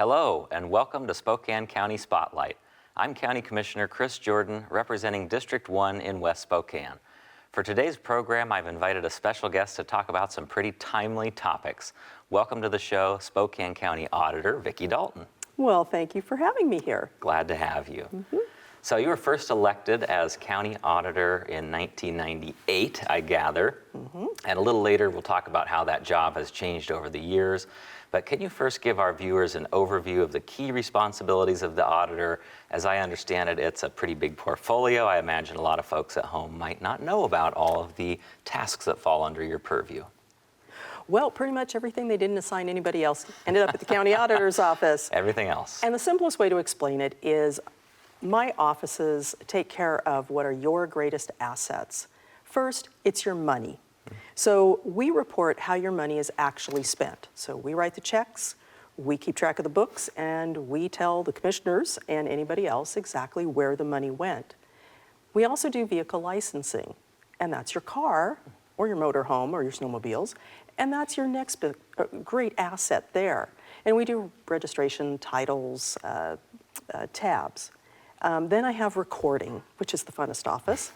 Hello, and welcome to Spokane County Spotlight. I'm County Commissioner Chris Jordan, representing District 1 in West Spokane. For today's program, I've invited a special guest to talk about some pretty timely topics. Welcome to the show, Spokane County Auditor Vicki Dalton. Well, thank you for having me here. Glad to have you. So you were first elected as County Auditor in 1998, I gather. And a little later, we'll talk about how that job has changed over the years. But can you first give our viewers an overview of the key responsibilities of the auditor? As I understand it, it's a pretty big portfolio. I imagine a lot of folks at home might not know about all of the tasks that fall under your purview. Well, pretty much everything they didn't assign anybody else ended up at the county auditor's office. Everything else. And the simplest way to explain it is my offices take care of what are your greatest assets. First, it's your money. So we report how your money is actually spent. So we write the checks, we keep track of the books, and we tell the commissioners and anybody else exactly where the money went. We also do vehicle licensing, and that's your car or your motorhome or your snowmobiles, and that's your next great asset there. And we do registration, titles, tabs. Then I have recording, which is the funnest office.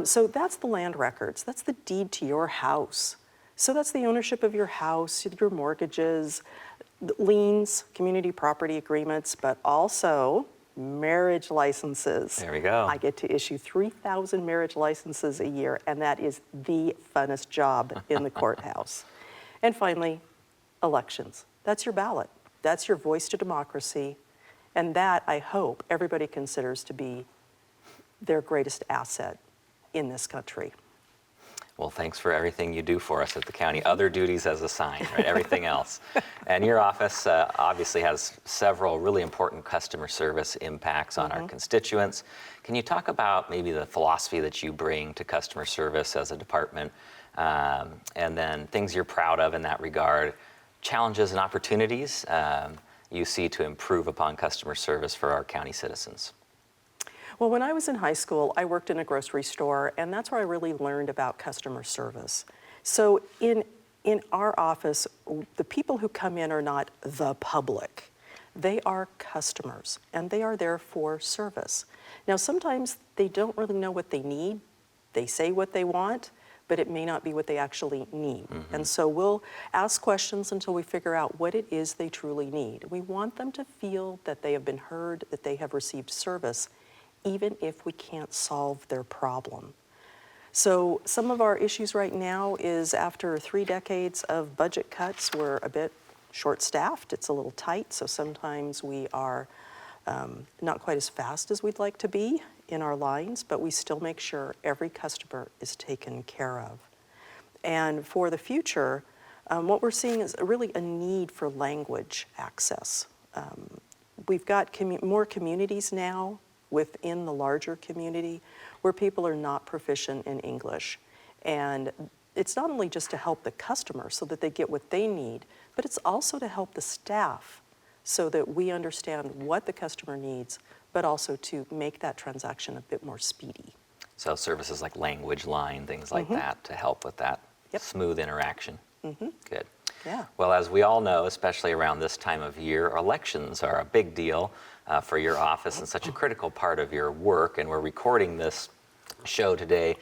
So that's the land records. That's the deed to your house. So that's the ownership of your house, your mortgages, liens, community property agreements, but also marriage licenses. There we go. I get to issue 3,000 marriage licenses a year, and that is the funnest job in the courthouse. And finally, elections. That's your ballot. That's your voice to democracy. And that, I hope, everybody considers to be their greatest asset in this country. Well, thanks for everything you do for us at the county. Other duties as assigned, right? Everything else. And your office obviously has several really important customer service impacts on our constituents. Can you talk about maybe the philosophy that you bring to customer service as a department, and then things you're proud of in that regard, challenges and opportunities you see to improve upon customer service for our county citizens? Well, when I was in high school, I worked in a grocery store, and that's where I really learned about customer service. So in our office, the people who come in are not the public. They are customers, and they are there for service. Now, sometimes they don't really know what they need. They say what they want, but it may not be what they actually need. And so we'll ask questions until we figure out what it is they truly need. We want them to feel that they have been heard, that they have received service, even if we can't solve their problem. So some of our issues right now is after 3 decades of budget cuts, we're a bit short-staffed. It's a little tight, so sometimes we are not quite as fast as we'd like to be in our lines, but we still make sure every customer is taken care of. And for the future, what we're seeing is really a need for language access. We've got more communities now within the larger community where people are not proficient in English. And it's not only just to help the customer so that they get what they need, but it's also to help the staff so that we understand what the customer needs, but also to make that transaction a bit more speedy. So services like language line, things like that to help with that smooth interaction. Good. Yeah. Well, as we all know, especially around this time of year, elections are a big deal for your office and such a critical part of your work. And we're recording this show today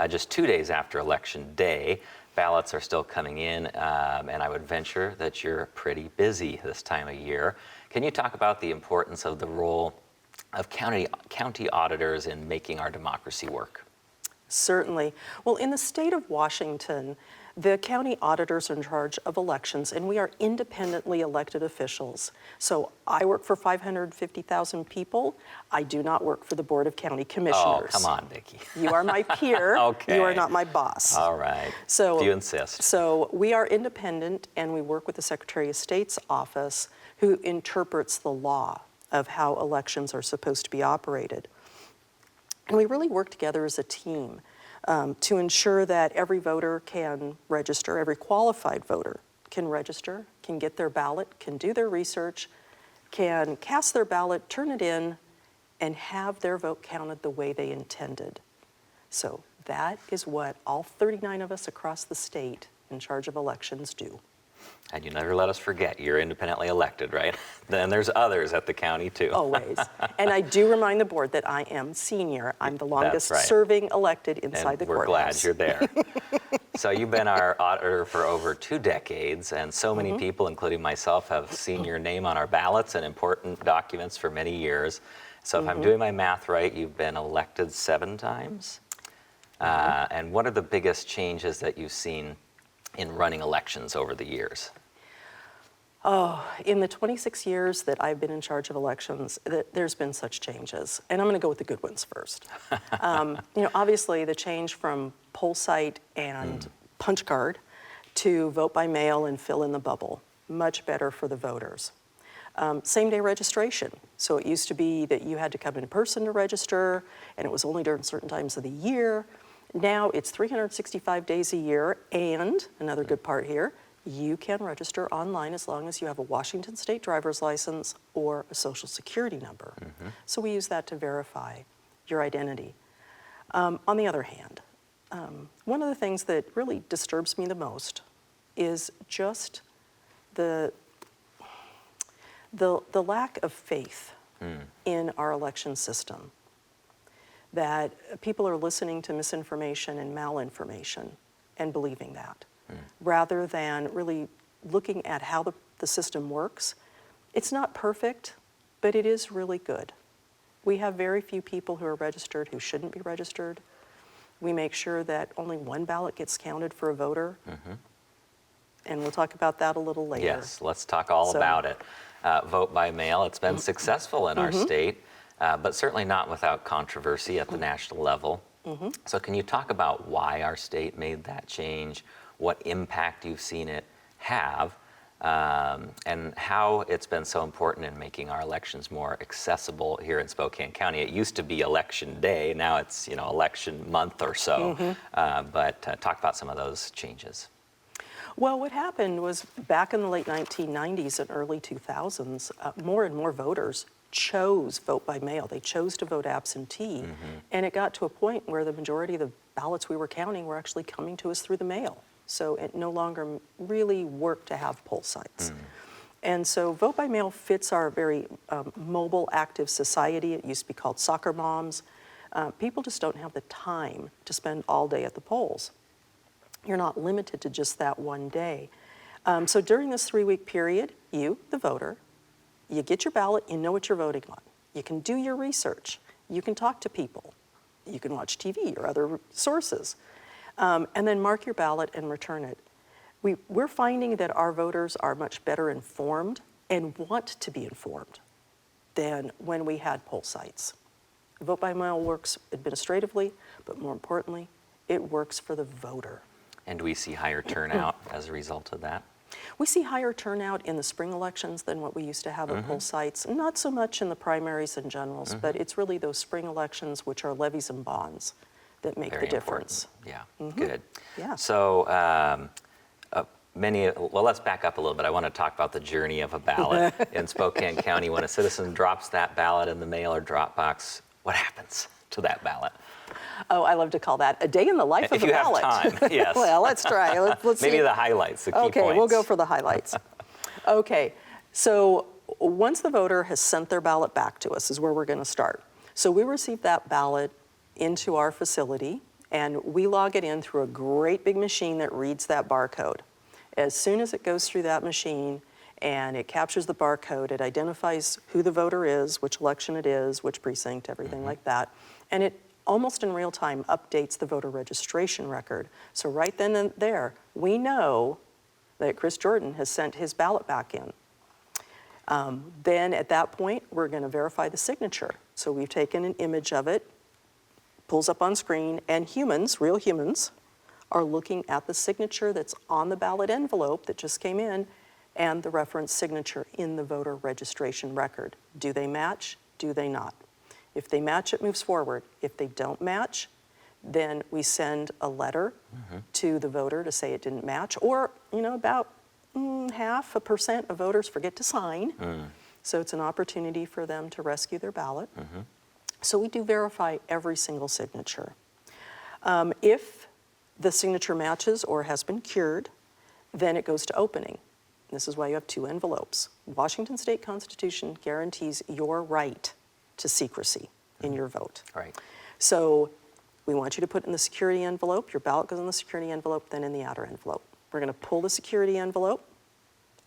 just 2 days after Election Day. Ballots are still coming in, and I would venture that you're pretty busy this time of year. Can you talk about the importance of the role of county auditors in making our democracy work? Certainly. Well, in the state of Washington, the county auditors are in charge of elections, and we are independently elected officials. So I work for 550,000 people. I do not work for the Board of County Commissioners. Oh, come on, Vicki. You are my peer. Okay. You are not my boss. All right. So, if you insist. So we are independent, and we work with the Secretary of State's office, who interprets the law of how elections are supposed to be operated. And we really work together as a team to ensure that every voter can register, every qualified voter can register, can get their ballot, can do their research, can cast their ballot, turn it in, and have their vote counted the way they intended. So that is what all 39 of us across the state in charge of elections do. And you never let us forget, you're independently elected, right? Then there's others at the county too. Always. And I do remind the board that I am senior. I'm the longest right. serving elected inside And the we're courthouse. glad you're there. So you've been our auditor for over 2 decades, and so many people, including myself, have seen your name on our ballots and important documents for many years. So if I'm doing my math right, you've been elected 7 times? And what are the biggest changes that you've seen in running elections over the years? Oh, in the 26 years that I've been in charge of elections, there's been such changes. And I'm going to go with the good ones first. Obviously the change from poll site and punch card to vote by mail and fill in the bubble, much better for the voters. Same day registration. So it used to be that you had to come in person to register, and it was only during certain times of the year. Now it's 365 days a year, and another good part here, you can register online as long as you have a Washington State driver's license or a Social Security number. So we use that to verify your identity. On the other hand, one of the things that really disturbs me the most is just the lack of faith in our election system. That people are listening to misinformation and malinformation and believing that, rather than really looking at how the system works. It's not perfect, but it is really good. We have very few people who are registered who shouldn't be registered. We make sure that only 1 ballot gets counted for a voter. And we'll talk about that a little later. Yes, let's talk all about it. Vote by mail, it's been successful in our state, but certainly not without controversy at the national level. So can you talk about why our state made that change, what impact you've seen it have, and how it's been so important in making our elections more accessible here in Spokane County? It used to be election day, now it's election month or so, but talk about some of those changes. Well, what happened was back in the late 1990s and early 2000s, more and more voters chose vote by mail. They chose to vote absentee. And it got to a point where the majority of the ballots we were counting were actually coming to us through the mail. So it no longer really worked to have poll sites. And so vote by mail fits our very mobile, active society. It used to be called soccer moms. People just don't have the time to spend all day at the polls. You're not limited to just that one day. So during this 3-week period, you, the voter, you get your ballot, you know what you're voting on. You can do your research. You can talk to people. You can watch TV or other sources. And then mark your ballot and return it. We're finding that our voters are much better informed and want to be informed than when we had poll sites. Vote by mail works administratively, but more importantly, it works for the voter. And do we see higher turnout as a result of that? We see higher turnout in the spring elections than what we used to have at poll sites. Not so much in the primaries and generals, but it's really those spring elections, which are levies and bonds, that make Very the difference. important. Yeah, good. Yeah. So well, let's back up a little bit. I want to talk about the journey of a ballot in Spokane County. When a citizen drops that ballot in the mail or drop box, what happens to that ballot? Oh, I love to call that a day in the life of the ballot. If you have time, yes. Well, let's try. Let's Maybe see. the highlights, the key points. Okay, we'll go for the highlights. Okay, so once the voter has sent their ballot back to us is where we're going to start. So we receive that ballot into our facility, and we log it in through a great big machine that reads that barcode. As soon as it goes through that machine and it captures the barcode, it identifies who the voter is, which election it is, which precinct, everything like that, and it almost in real time updates the voter registration record. So right then and there, we know that Chris Jordan has sent his ballot back in. Then at that point, we're going to verify the signature. So we've taken an image of it, pulls up on screen, and humans, real humans, are looking at the signature that's on the ballot envelope that just came in and the reference signature in the voter registration record. Do they match? Do they not? If they match, it moves forward. If they don't match, then we send a letter to the voter to say it didn't match, or about 0.5% of voters forget to sign. So it's an opportunity for them to rescue their ballot. So we do verify every single signature. If the signature matches or has been cured, then it goes to opening. This is why you have 2 envelopes. Washington State Constitution guarantees your right to secrecy in your vote. Right. So we want you to put it in the security envelope. Your ballot goes in the security envelope, then in the outer envelope. We're going to pull the security envelope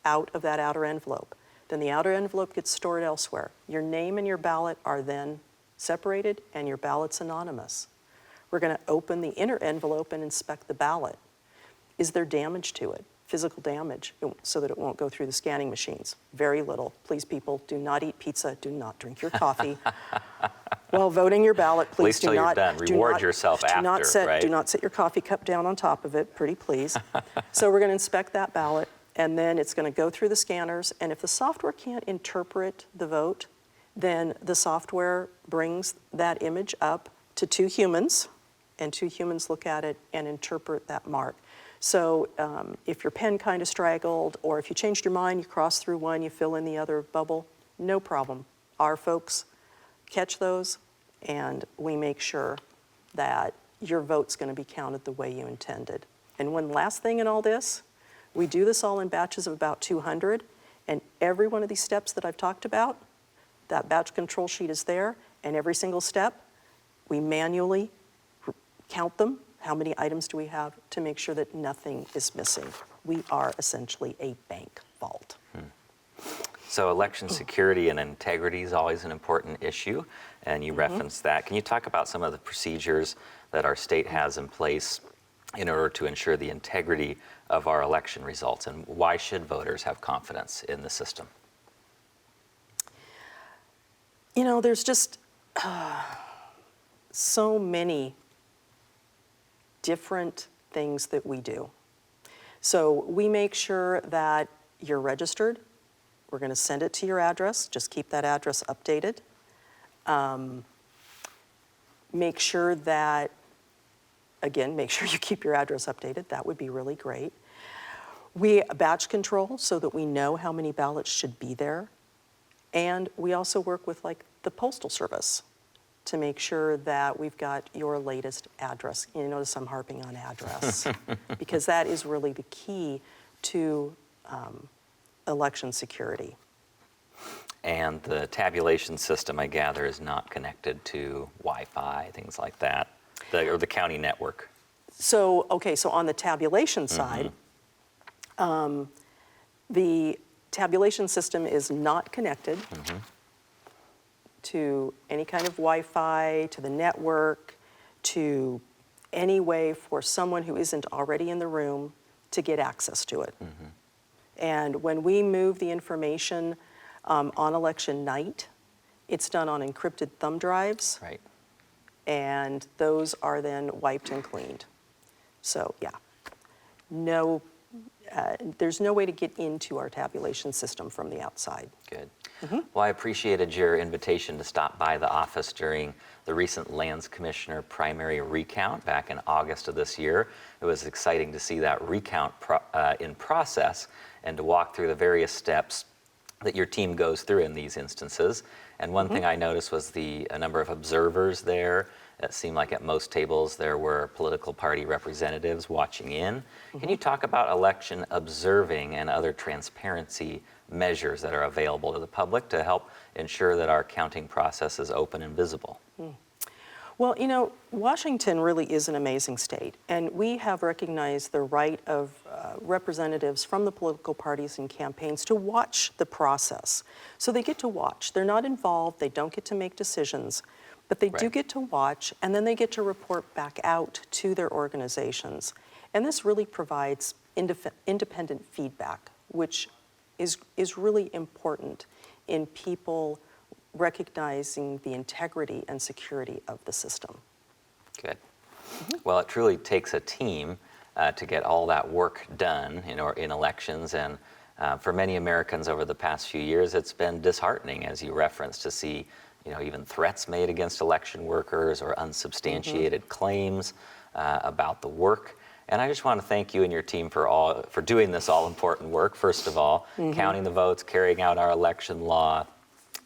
out of that outer envelope. Then the outer envelope gets stored elsewhere. Your name and your ballot are then separated, and your ballot's anonymous. We're going to open the inner envelope and inspect the ballot. Is there damage to it? Physical damage, so that it won't go through the scanning machines? Very little. Please, people, do not eat pizza. Do not drink your coffee. While voting your ballot, please least do till you're not done. Reward yourself after, right? Do not set your coffee cup down on top of it, pretty please. So we're going to inspect that ballot, and then it's going to go through the scanners, and if the software can't interpret the vote, then the software brings that image up to 2 humans, and 2 humans look at it and interpret that mark. So if your pen kind of straggled, or if you changed your mind, you cross through one, you fill in the other bubble, no problem. Our folks catch those, and we make sure that your vote's going to be counted the way you intended. And one last thing in all this, we do this all in batches of about 200, and every one of these steps that I've talked about, that batch control sheet is there, and every single step, we manually count them. How many items do we have to make sure that nothing is missing? We are essentially a bank vault. So election security and integrity is always an important issue, and you referenced that. Can you talk about some of the procedures that our state has in place in order to ensure the integrity of our election results, and why should voters have confidence in the system? You know, there's just so many different things that we do. So we make sure that you're registered. We're going to send it to your address. Just keep that address updated. Make sure that, again, make sure you keep your address updated. That would be really great. We batch control so that we know how many ballots should be there. And we also work with like the Postal Service to make sure that we've got your latest address. You notice I'm harping on address because that is really the key to election security. And the tabulation system, I gather, is not connected to Wi-Fi, things like that, or the county network. So, okay, so on the tabulation side, the tabulation system is not connected to any kind of Wi-Fi, to the network, to any way for someone who isn't already in the room to get access to it. And when we move the information on election night, it's done on encrypted thumb drives. Right. And those are then wiped and cleaned. So yeah, no, there's no way to get into our tabulation system from the outside. Good. Well, I appreciated your invitation to stop by the office during the recent Lands Commissioner primary recount back in August of this year. It was exciting to see that recount in process and to walk through the various steps that your team goes through in these instances. And one thing I noticed was a number of observers there. It seemed like at most tables there were political party representatives watching in. Can you talk about election observing and other transparency measures that are available to the public to help ensure that our counting process is open and visible? Well, you know, Washington really is an amazing state, and we have recognized the right of representatives from the political parties and campaigns to watch the process. So they get to watch. They're not involved. They don't get to make decisions, but they do get to watch, and then they get to report back out to their organizations. And this really provides independent feedback, which is really important in people recognizing the integrity and security of the system. Good. Well, it truly takes a team to get all that work done in elections, and for many Americans over the past few years, it's been disheartening, as you referenced, to see even threats made against election workers or unsubstantiated claims about the work. And I just want to thank you and your team for doing this all-important work, first of all, counting the votes, carrying out our election law.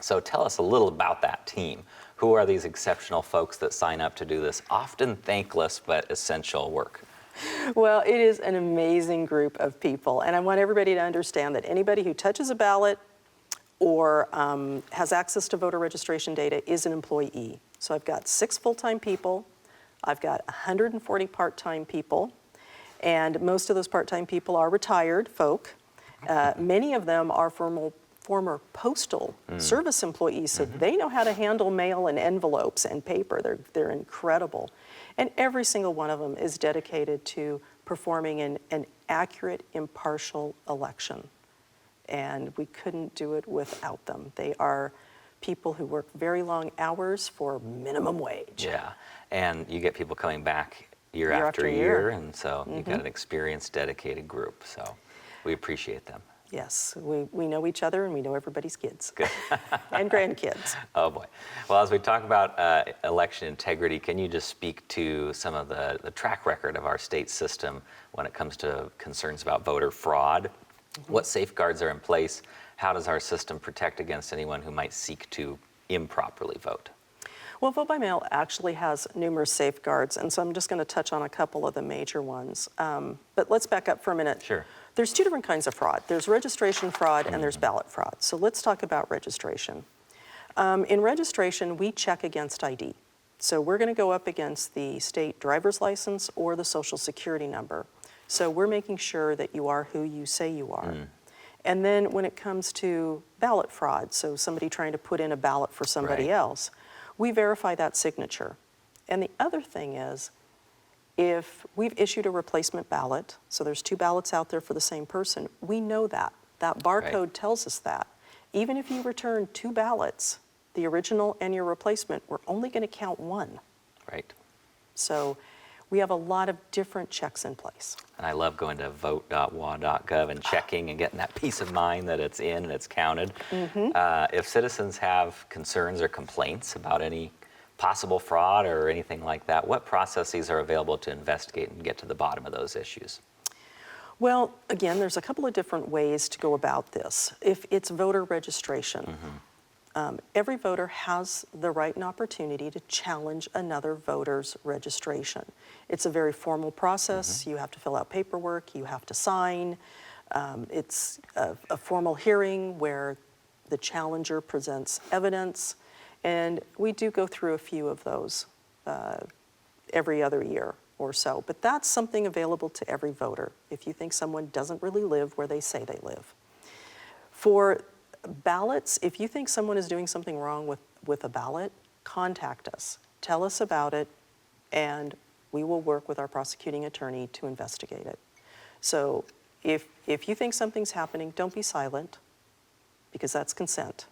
So tell us a little about that team. Who are these exceptional folks that sign up to do this often thankless but essential work? Well, it is an amazing group of people, and I want everybody to understand that anybody who touches a ballot or has access to voter registration data is an employee. So I've got 6 full-time people, I've got 140 part-time people, and most of those part-time people are retired folk. Many of them are former postal service employees, so they know how to handle mail and envelopes and paper. They're incredible. And every single one of them is dedicated to performing an accurate, impartial election. And we couldn't do it without them. They are people who work very long hours for minimum wage. Yeah, and you get people coming back year Year after after year, year. and so you've got an experienced, dedicated group. So we appreciate them. Yes, we know each other and we know everybody's kids Good. and grandkids. Oh boy. Well, as we talk about election integrity, can you just speak to some of the track record of our state system when it comes to concerns about voter fraud? What safeguards are in place? How does our system protect against anyone who might seek to improperly vote? Well, vote by mail actually has numerous safeguards, and so I'm just going to touch on a couple of the major ones. But let's back up for a minute. Sure. There's 2 different kinds of fraud. There's registration fraud and there's ballot fraud. So let's talk about registration. In registration, we check against ID. So we're going to go up against the state driver's license or the social security number. So we're making sure that you are who you say you are. And then when it comes to ballot fraud, so somebody trying to put in a ballot for somebody else, we verify that signature. And the other thing is, if we've issued a replacement ballot, so there's 2 ballots out there for the same person, we know that. That barcode tells us that. Even if you return 2 ballots, the original and your replacement, we're only going to count 1. Right. So we have a lot of different checks in place. And I love going to vote.wa.gov and checking and getting that peace of mind that it's in and it's counted. If citizens have concerns or complaints about any possible fraud or anything like that, what processes are available to investigate and get to the bottom of those issues? Well, again, there's a couple of different ways to go about this. If it's voter registration, every voter has the right and opportunity to challenge another voter's registration. It's a very formal process. You have to fill out paperwork, you have to sign. It's a formal hearing where the challenger presents evidence, and we do go through a few of those every other year or so. But that's something available to every voter if you think someone doesn't really live where they say they live. For ballots, if you think someone is doing something wrong with a ballot, contact us. Tell us about it, and we will work with our prosecuting attorney to investigate it. So if you think something's happening, don't be silent, because that's consent.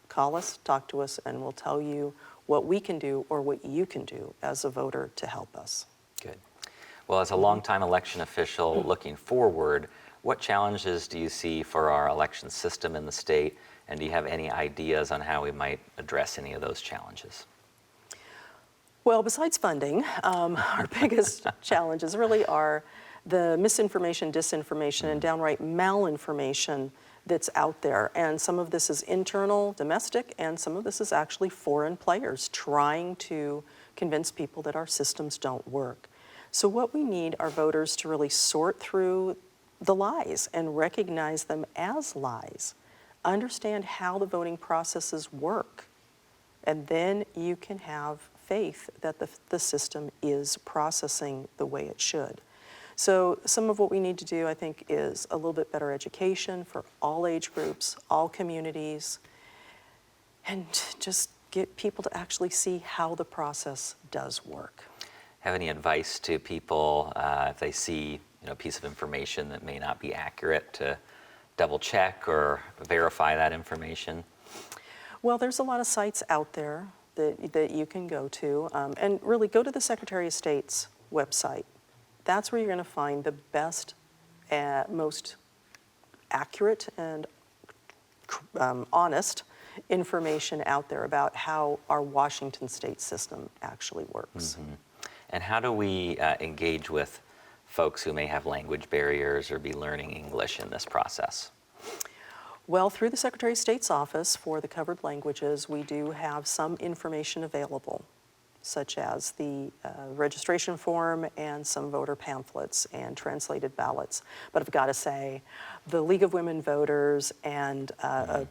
Call us, talk to us, and we'll tell you what we can do or what you can do as a voter to help us. Good. Well, as a longtime election official looking forward, what challenges do you see for our election system in the state, and do you have any ideas on how we might address any of those challenges? Well, besides funding, our biggest challenges really are the misinformation, disinformation, and downright malinformation that's out there. And some of this is internal, domestic, and some of this is actually foreign players trying to convince people that our systems don't work. So what we need are voters to really sort through the lies and recognize them as lies. Understand how the voting processes work. And then you can have faith that the system is processing the way it should. So some of what we need to do, I think, is a little bit better education for all age groups, all communities, and just get people to actually see how the process does work. Have any advice to people if they see a piece of information that may not be accurate to double check or verify that information? Well, there's a lot of sites out there that you can go to, and really go to the Secretary of State's website. That's where you're going to find the best, most accurate and honest information out there about how our Washington state system actually works. And how do we engage with folks who may have language barriers or be learning English in this process? Well, through the Secretary of State's office for the covered languages, we do have some information available. such as the registration form and some voter pamphlets and translated ballots. But I've got to say, the League of Women Voters and an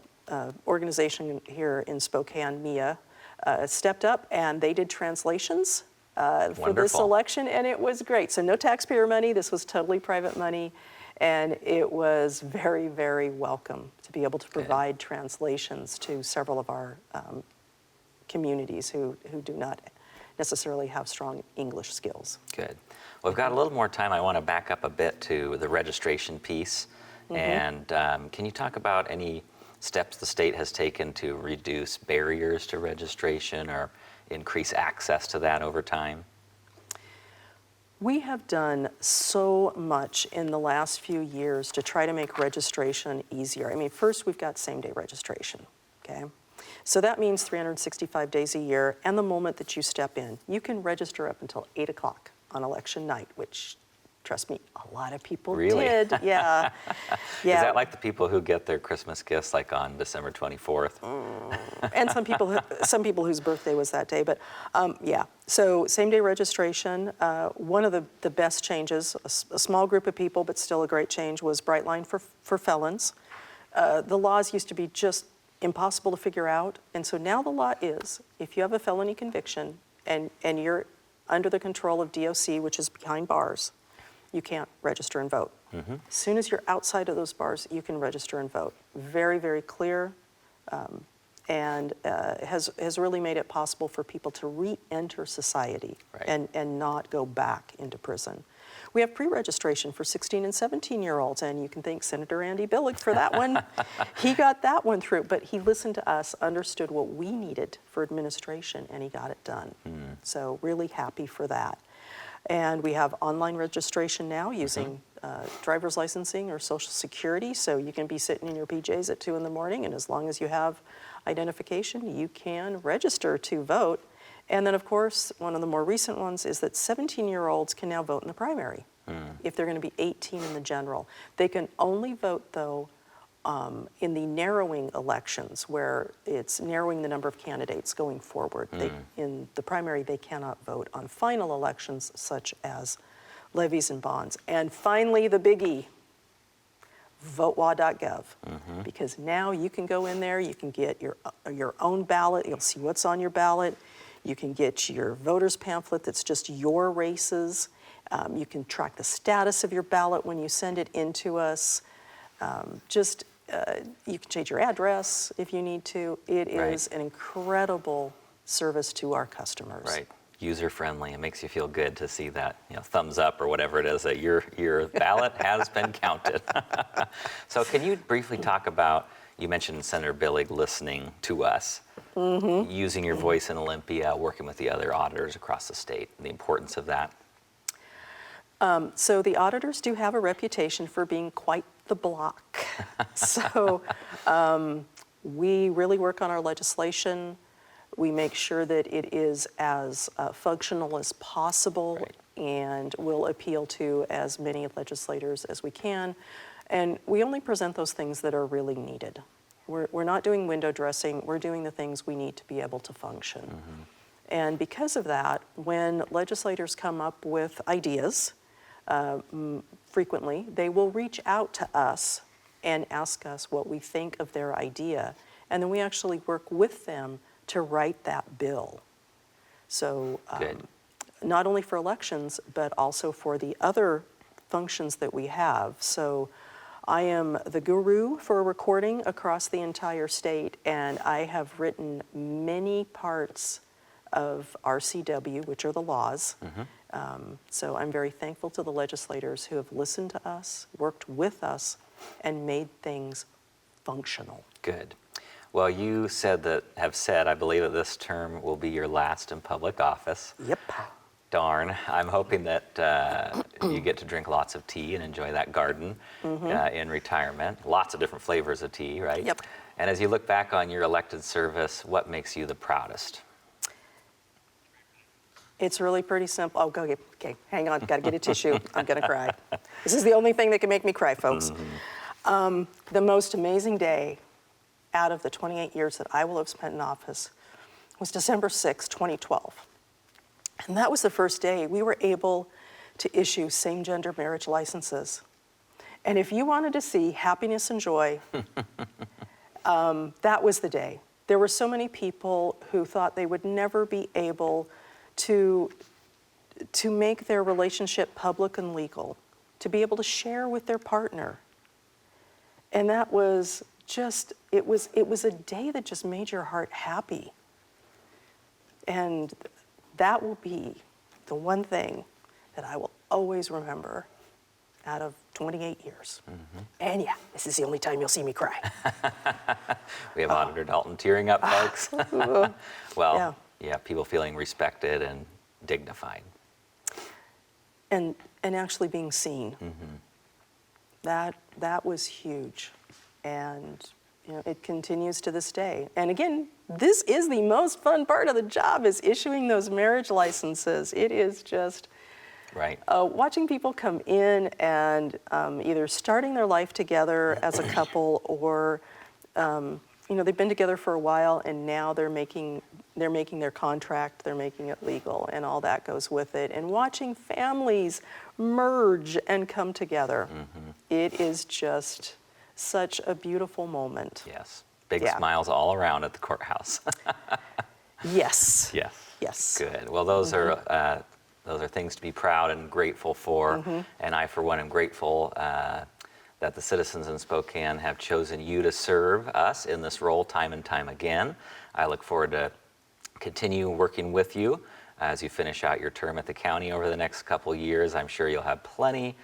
organization here in Spokane, MIA, stepped up and they did translations for this Wonderful. election, and it was great. So no taxpayer money, this was totally private money, and it was very, very welcome to be able to provide translations to several of our communities who do not necessarily have strong English skills. Good. Well, we've got a little more time. I want to back up a bit to the registration piece. And can you talk about any steps the state has taken to reduce barriers to registration or increase access to that over time? We have done so much in the last few years to try to make registration easier. I mean, first we've got same-day registration, okay? So that means 365 days a year, and the moment that you step in, you can register up until 8 o'clock on election night, which, trust me, a lot of people Really? did. Yeah. Yeah. Is that like the people who get their Christmas gifts like on December 24th? And some people whose birthday was that day, but yeah. So same-day registration, one of the best changes, a small group of people, but still a great change, was Bright Line for felons. The laws used to be just impossible to figure out, and so now the law is, if you have a felony conviction and you're under the control of DOC, which is behind bars, you can't register and vote. As soon as you're outside of those bars, you can register and vote. Very, very clear, and has really made it possible for people to re-enter society and not go back into prison. We have pre-registration for 16 and 17-year-olds, and you can thank Senator Andy Billig for that one. He got that one through, but he listened to us, understood what we needed for administration, and he got it done. So really happy for that. And we have online registration now using driver's licensing or Social Security, so you can be sitting in your PJs at 2 in the morning, and as long as you have identification, you can register to vote. And then, of course, one of the more recent ones is that 17-year-olds can now vote in the primary if they're going to be 18 in the general. They can only vote, though, in the narrowing elections, where it's narrowing the number of candidates going forward. In the primary, they cannot vote on final elections, such as levies and bonds. And finally, the biggie, votewa.gov, because now you can go in there, you can get your own ballot, you'll see what's on your ballot, you can get your voter's pamphlet that's just your races, you can track the status of your ballot when you send it in to us, you can change your address if you need to. It is an incredible service to our customers. Right. User-friendly. It makes you feel good to see that, thumbs up or whatever it is that your ballot has been counted. So can you briefly talk about, you mentioned Senator Billig listening to us, using your voice in Olympia, working with the other auditors across the state, the importance of that? So the auditors do have a reputation for being quite the block. So we really work on our legislation. We make sure that it is as functional as possible and will appeal to as many legislators as we can. And we only present those things that are really needed. We're not doing window dressing, we're doing the things we need to be able to function. And because of that, when legislators come up with ideas, frequently, they will reach out to us and ask us what we think of their idea, and then we actually work with them to write that bill. So not only for elections, but also for the other functions that we have. So I am the guru for recording across the entire state, and I have written many parts of RCW, which are the laws. So I'm very thankful to the legislators who have listened to us, worked with us, and made things functional. Good. Well, you have said, I believe that this term will be your last in public office. Yep. Darn. I'm hoping that you get to drink lots of tea and enjoy that garden in retirement. Lots of different flavors of tea, right? Yep. And as you look back on your elected service, what makes you the proudest? It's really pretty simple. Oh, okay, hang on, gotta get a tissue. I'm gonna cry. This is the only thing that can make me cry, folks. The most amazing day out of the 28 years that I will have spent in office was December 6, 2012. And that was the first day we were able to issue same-gender marriage licenses. And if you wanted to see happiness and joy, that was the day. There were so many people who thought they would never be able to make their relationship public and legal, to be able to share with their partner. And that was just, it was a day that just made your heart happy. And that will be the one thing that I will always remember out of 28 years. And yeah, this is the only time you'll see me cry. We have Auditor Dalton tearing up, folks. Well, yeah, people feeling respected and dignified. And actually being seen. That was huge. And it continues to this day. And again, this is the most fun part of the job, is issuing those marriage licenses. It is just right. Watching people come in and either starting their life together as a couple, or they've been together for a while and now they're making their contract, they're making it legal, and all that goes with it. And watching families merge and come together. It is just such a beautiful moment. Yes. Big smiles all around at the courthouse. Yes. Yes. Yes. Good. Well, those are things to be proud and grateful for. And I, for one, am grateful that the citizens in Spokane have chosen you to serve us in this role time and time again. I look forward to continue working with you as you finish out your term at the county over the next couple years. I'm sure you'll have plenty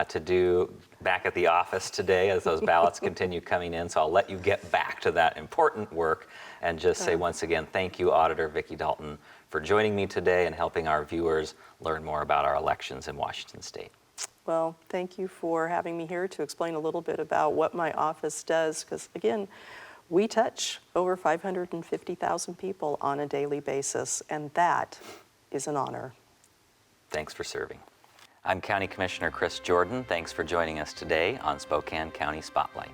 to do back at the office today as those ballots continue coming in. So I'll let you get back to that important work and just say once again, thank you, Auditor Vicki Dalton, for joining me today and helping our viewers learn more about our elections in Washington State. Well, thank you for having me here to explain a little bit about what my office does, because again, we touch over 550,000 people on a daily basis, and that is an honor. Thanks for serving. I'm County Commissioner Chris Jordan. Thanks for joining us today on Spokane County Spotlight.